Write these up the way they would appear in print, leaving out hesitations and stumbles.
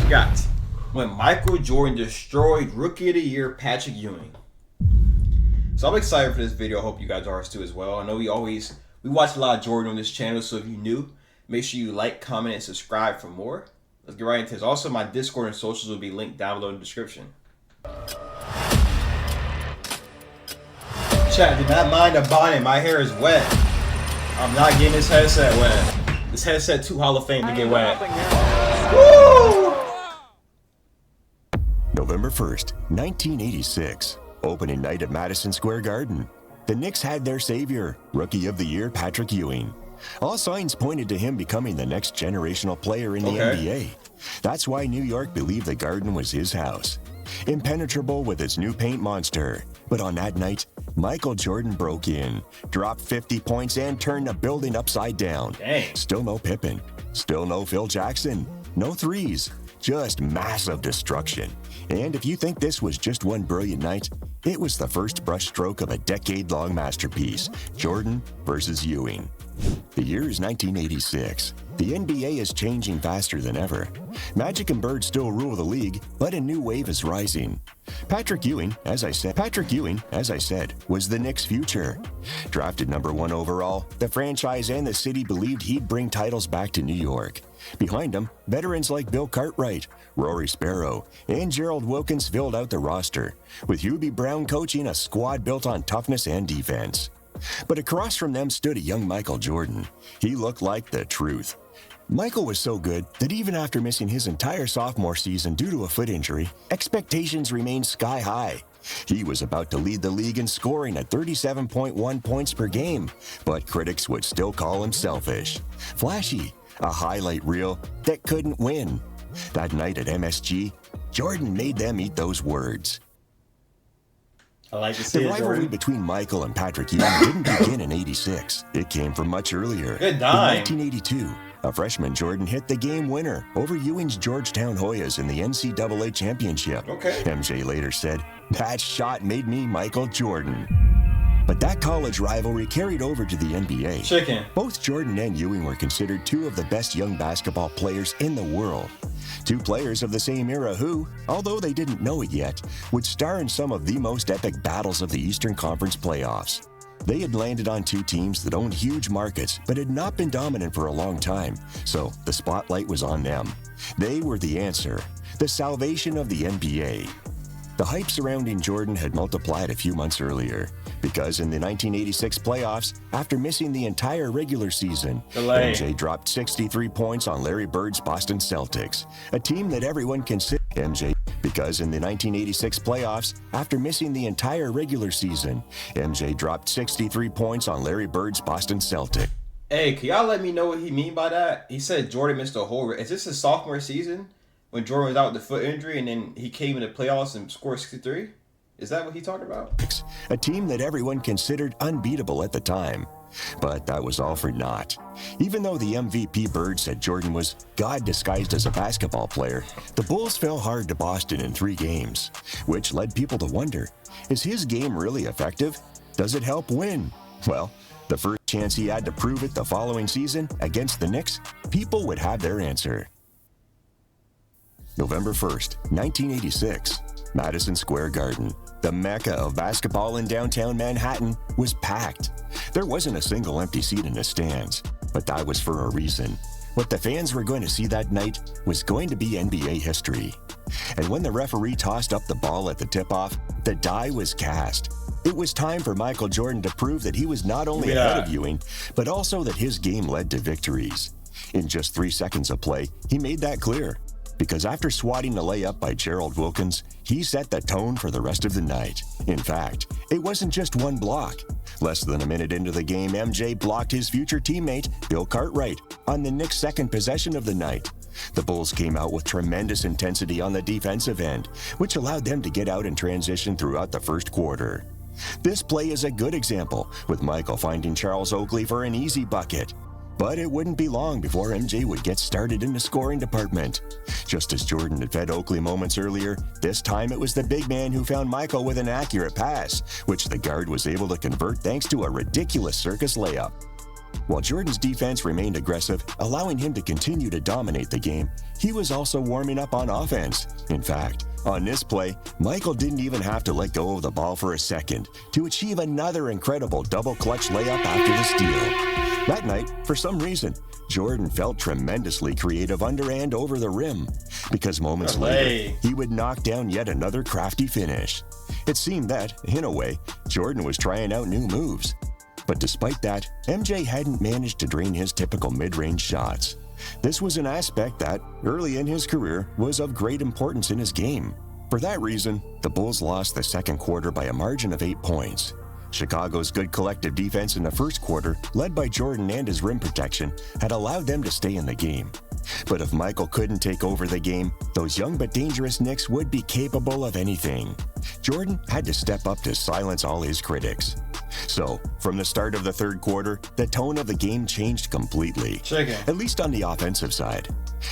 got when Michael Jordan destroyed Rookie of the Year Patrick Ewing. So I'm excited for this video. I hope you guys are too as well. I know we watch a lot of Jordan on this channel, so if you're new, make sure you like, comment, and subscribe for more. Let's get right into this. Also, my Discord and socials will be linked down below in the description. Chat, do not mind the bonnet. My hair is wet. I'm not getting this headset wet. This headset too Hall of Fame to get wet. Woo! November 1st, 1986. Opening night at Madison Square Garden. The Knicks had their savior, Rookie of the Year Patrick Ewing. All signs pointed to him becoming the next generational player in the NBA. That's why New York believed the Garden was his house. Impenetrable with its new paint monster. But on that night, Michael Jordan broke in, dropped 50 points, and turned the building upside down. Dang. Still no Pippen. Still no Phil Jackson. No threes. Just massive destruction. And if you think this was just one brilliant night, it was the first brushstroke of a decade-long masterpiece, Jordan versus Ewing. The year is 1986. The NBA is changing faster than ever. Magic and Bird still rule the league, but a new wave is rising. Patrick Ewing, as I said, was the Knicks' future. Drafted number 1 overall, the franchise and the city believed he'd bring titles back to New York. Behind him, veterans like Bill Cartwright, Rory Sparrow, and Gerald Wilkins filled out the roster, with Hubie Brown coaching a squad built on toughness and defense. But across from them stood a young Michael Jordan. He looked like the truth. Michael was so good that even after missing his entire sophomore season due to a foot injury, expectations remained sky high. He was about to lead the league in scoring at 37.1 points per game, but critics would still call him selfish, flashy, a highlight reel that couldn't win. That night at MSG, Jordan made them eat those words. I like to see the it, rivalry Jordan. between Michael and Patrick Ewing didn't begin in '86. It came from much earlier. Good dime. In 1982, a freshman Jordan hit the game winner over Ewing's Georgetown Hoyas in the NCAA championship. MJ later said, "That shot made me Michael Jordan." But that college rivalry carried over to the NBA. Chicken. Both Jordan and Ewing were considered two of the best young basketball players in the world. Two players of the same era who, although they didn't know it yet, would star in some of the most epic battles of the Eastern Conference playoffs. They had landed on two teams that owned huge markets but had not been dominant for a long time, so the spotlight was on them. They were the answer, the salvation of the NBA. The hype surrounding Jordan had multiplied a few months earlier, because in the 1986 playoffs, after missing the entire regular season, MJ dropped 63 points on Larry Bird's Boston Celtics, a team that everyone considered because in the 1986 playoffs, after missing the entire regular season, MJ dropped 63 points on Larry Bird's Boston Celtics. Hey, can y'all let me know what he mean by that? He said Jordan missed a whole... Is this his sophomore season? When Jordan was out with the foot injury and then he came in the playoffs and scored 63? Is that what he talked about? A team that everyone considered unbeatable at the time. But that was all for naught. Even though the MVP Bird said Jordan was God disguised as a basketball player, the Bulls fell hard to Boston in 3 games, which led people to wonder, is his game really effective? Does it help win? Well, the first chance he had to prove it the following season against the Knicks, people would have their answer. November 1st, 1986, Madison Square Garden. The mecca of basketball in downtown Manhattan was packed. There wasn't a single empty seat in the stands, but that was for a reason. What the fans were going to see that night was going to be NBA history. And when the referee tossed up the ball at the tip-off, the die was cast. It was time for Michael Jordan to prove that he was not only ahead of Ewing, but also that his game led to victories. In just 3 seconds of play, he made that clear. Because after swatting the layup by Gerald Wilkins, he set the tone for the rest of the night. In fact, it wasn't just one block. Less than a minute into the game, MJ blocked his future teammate, Bill Cartwright, on the Knicks' second possession of the night. The Bulls came out with tremendous intensity on the defensive end, which allowed them to get out in transition throughout the first quarter. This play is a good example, with Michael finding Charles Oakley for an easy bucket. But it wouldn't be long before MJ would get started in the scoring department. Just as Jordan had fed Oakley moments earlier, this time it was the big man who found Michael with an accurate pass, which the guard was able to convert thanks to a ridiculous circus layup. While Jordan's defense remained aggressive, allowing him to continue to dominate the game, he was also warming up on offense. In fact, on this play, Michael didn't even have to let go of the ball for a second to achieve another incredible double clutch layup after the steal. That night, for some reason, Jordan felt tremendously creative under and over the rim, because moments later, he would knock down yet another crafty finish. It seemed that, in a way, Jordan was trying out new moves. But despite that, MJ hadn't managed to drain his typical mid-range shots. This was an aspect that, early in his career, was of great importance in his game. For that reason, the Bulls lost the second quarter by a margin of 8 points. Chicago's good collective defense in the first quarter, led by Jordan and his rim protection, had allowed them to stay in the game. But if Michael couldn't take over the game, those young but dangerous Knicks would be capable of anything. Jordan had to step up to silence all his critics. So, from the start of the third quarter, the tone of the game changed completely, at least on the offensive side.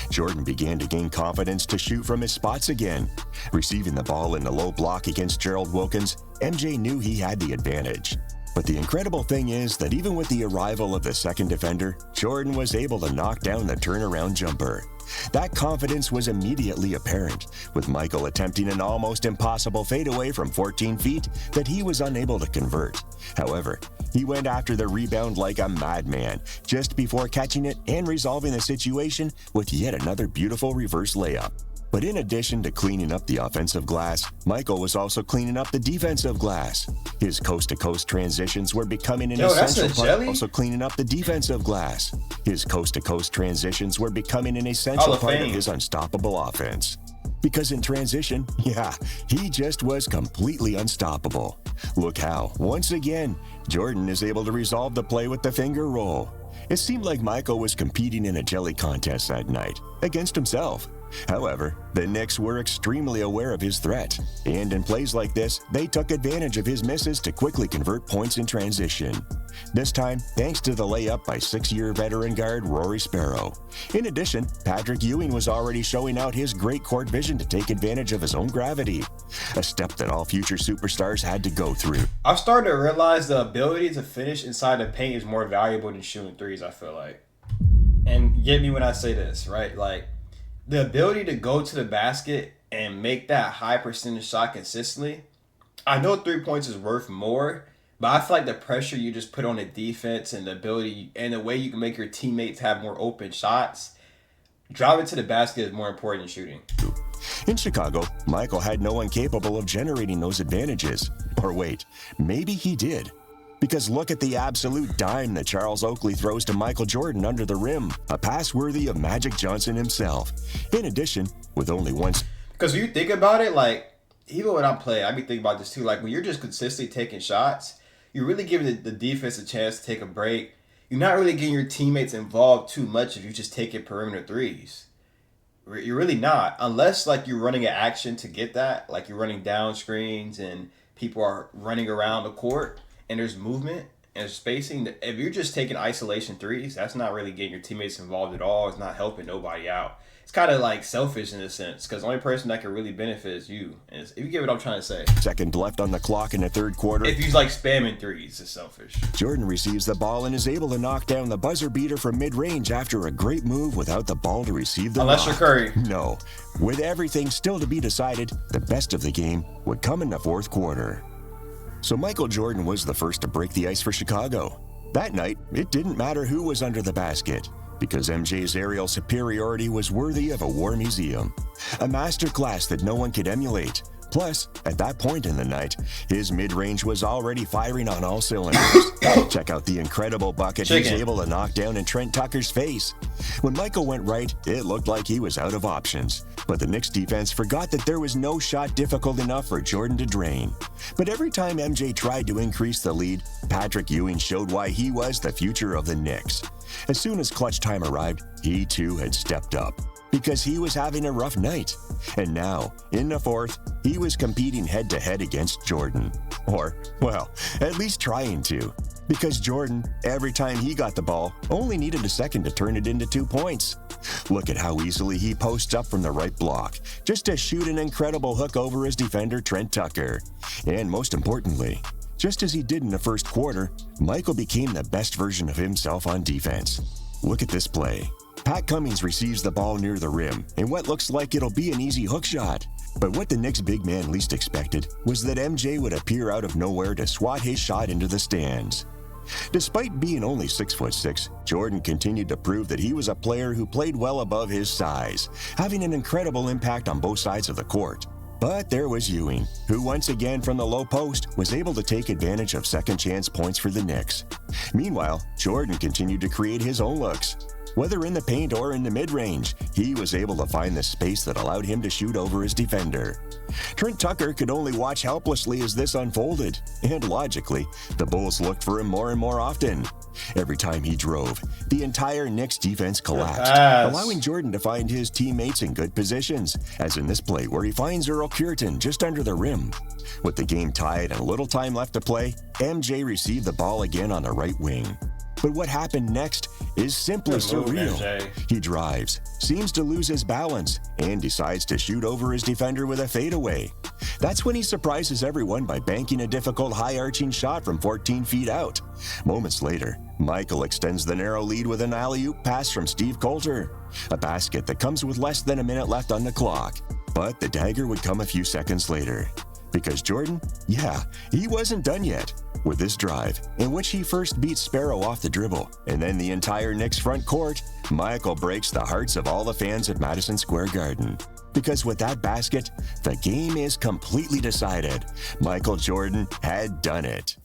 Jordan began to gain confidence to shoot from his spots again. Receiving the ball in the low block against Gerald Wilkins, MJ knew he had the advantage. But the incredible thing is that even with the arrival of the second defender, Jordan was able to knock down the turnaround jumper. That confidence was immediately apparent, with Michael attempting an almost impossible fadeaway from 14 feet that he was unable to convert. However, he went after the rebound like a madman, just before catching it and resolving the situation with yet another beautiful reverse layup. But in addition to cleaning up the offensive glass, Michael was also cleaning up the defensive glass. His coast-to-coast transitions were becoming an essential part, also cleaning up the defensive glass. His coast-to-coast transitions were becoming an essential part of his unstoppable offense. Because in transition, he just was completely unstoppable. Look how, once again, Jordan is able to resolve the play with the finger roll. It seemed like Michael was competing in a jelly contest that night, against himself. However, the Knicks were extremely aware of his threat, and in plays like this, they took advantage of his misses to quickly convert points in transition. This time, thanks to the layup by 6-year veteran guard Rory Sparrow. In addition, Patrick Ewing was already showing out his great court vision to take advantage of his own gravity, a step that all future superstars had to go through. I've started to realize the ability to finish inside the paint is more valuable than shooting threes, I feel like. And get me when I say this, right? Like, the ability to go to the basket and make that high percentage shot consistently. I know 3 points is worth more, but I feel like the pressure you just put on the defense and the ability and the way you can make your teammates have more open shots, driving to the basket is more important than shooting. In Chicago, Michael had no one capable of generating those advantages. Or wait, maybe he did. Because look at the absolute dime that Charles Oakley throws to Michael Jordan under the rim, a pass worthy of Magic Johnson himself. In addition, with only one... Because when you think about it, like, even when I play, I be thinking about this too. Like, when you're just consistently taking shots, you're really giving the defense a chance to take a break. You're not really getting your teammates involved too much if you just take it perimeter threes. You're really not. Unless, like, you're running an action to get that. Like, you're running down screens and people are running around the court. And there's movement and there's spacing. If you're just taking isolation threes, that's not really getting your teammates involved at all. It's not helping nobody out. It's kind of like selfish in a sense, because the only person that can really benefit is you. And if you get what I'm trying to say. Second left on the clock in the third quarter. If he's like spamming threes, it's selfish. Jordan receives the ball and is able to knock down the buzzer beater from mid-range after a great move without the ball to receive the Unless knock. you're Curry. No. With everything still to be decided, the best of the game would come in the fourth quarter. So Michael Jordan was the first to break the ice for Chicago. That night, it didn't matter who was under the basket, because MJ's aerial superiority was worthy of a war museum. A masterclass that no one could emulate. Plus, at that point in the night, his mid-range was already firing on all cylinders. Check out the incredible bucket he's able to knock down in Trent Tucker's face. When Michael went right, it looked like he was out of options. But the Knicks defense forgot that there was no shot difficult enough for Jordan to drain. But every time MJ tried to increase the lead, Patrick Ewing showed why he was the future of the Knicks. As soon as clutch time arrived, he too had stepped up. Because he was having a rough night. And now, in the fourth, he was competing head-to-head against Jordan. Or, well, at least trying to. Because Jordan, every time he got the ball, only needed a second to turn it into 2 points. Look at how easily he posts up from the right block, just to shoot an incredible hook over his defender, Trent Tucker. And most importantly, Just as he did in the first quarter, Michael became the best version of himself on defense. Look at this play. Pat Cummings receives the ball near the rim in what looks like it'll be an easy hook shot. But what the Knicks big man least expected was that MJ would appear out of nowhere to swat his shot into the stands. Despite being only 6'6", Jordan continued to prove that he was a player who played well above his size, having an incredible impact on both sides of the court. But there was Ewing, who once again from the low post was able to take advantage of second chance points for the Knicks. Meanwhile, Jordan continued to create his own looks. Whether in the paint or in the mid-range, he was able to find the space that allowed him to shoot over his defender. Trent Tucker could only watch helplessly as this unfolded, and logically, the Bulls looked for him more and more often. Every time he drove, the entire Knicks defense collapsed, allowing Jordan to find his teammates in good positions, as in this play where he finds Earl Cureton just under the rim. With the game tied and little time left to play, MJ received the ball again on the right wing. But what happened next is simply surreal. He drives, seems to lose his balance, and decides to shoot over his defender with a fadeaway. That's when he surprises everyone by banking a difficult high-arching shot from 14 feet out. Moments later, Michael extends the narrow lead with an alley-oop pass from Steve Coulter, a basket that comes with less than a minute left on the clock. But the dagger would come a few seconds later. Because Jordan, he wasn't done yet. With this drive, in which he first beats Sparrow off the dribble, and then the entire Knicks front court, Michael breaks the hearts of all the fans at Madison Square Garden. Because with that basket, the game is completely decided. Michael Jordan had done it.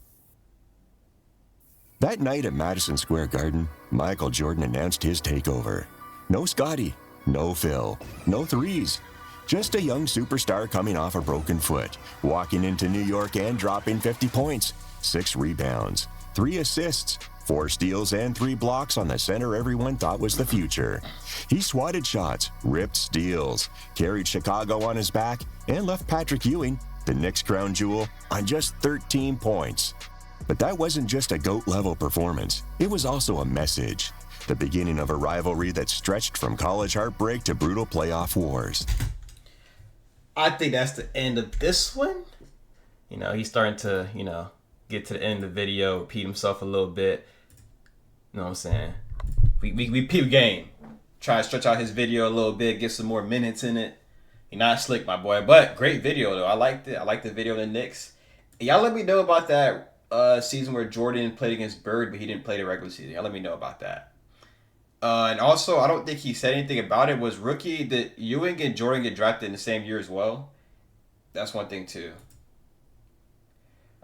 That night at Madison Square Garden, Michael Jordan announced his takeover. No Scotty, no Phil, no threes. Just a young superstar coming off a broken foot, walking into New York and dropping 50 points, 6 rebounds, 3 assists, 4 steals, and 3 blocks on the center everyone thought was the future. He swatted shots, ripped steals, carried Chicago on his back, and left Patrick Ewing, the Knicks crown jewel, on just 13 points. But that wasn't just a GOAT-level performance. It was also a message, the beginning of a rivalry that stretched from college heartbreak to brutal playoff wars. I think that's the end of this one. He's starting to, get to the end of the video, repeat himself a little bit. You know what I'm saying? We peep game. Try to stretch out his video a little bit, get some more minutes in it. You're not slick, my boy, but great video though. I liked it. I liked the video of the Knicks. And y'all let me know about that season where Jordan played against Bird, but he didn't play the regular season. Y'all let me know about that. And also, I don't think he said anything about it. Was rookie that Ewing and Jordan get drafted in the same year as well? That's one thing too.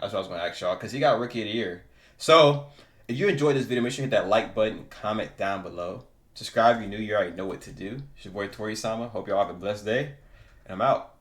That's what I was going to ask y'all, because he got Rookie of the Year. So, if you enjoyed this video, make sure you hit that like button, comment down below. Subscribe if you're new, you already know what to do. It's your boy TorieSama. Hope y'all have a blessed day, and I'm out.